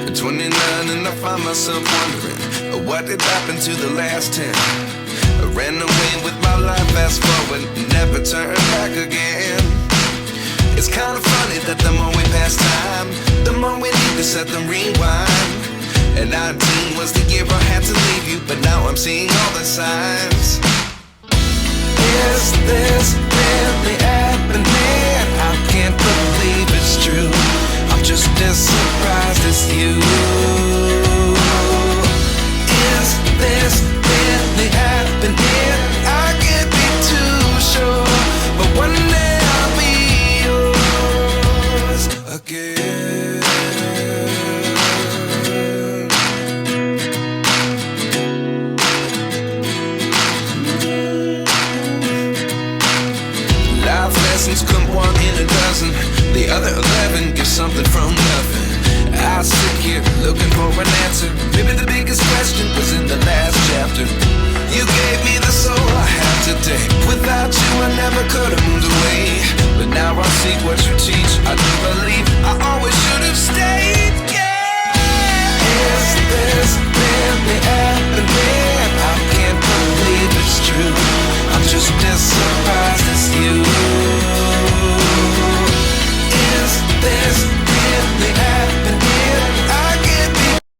At 29 and I find myself wondering, what did happen to the last 10? I ran away with my life, fast forward, never turn back again. It's kind of funny that the more we pass time, the more we need to set the rewind. And 19 was the year I had to leave you, but now I'm seeing all the signs. Is this really happening? I can't believe it's true. I'm just as surprised as you. Is this really happening? I can't be too sure, but one day I'll be yours again. Life lessons come one in a dozen. The other 11 get something from nothing. I sit here looking for an answer. Maybe the biggest question was in the last chapter. You gave me the soul I have today. Without you I never could have moved away. But now I see what you teach. I do believe I always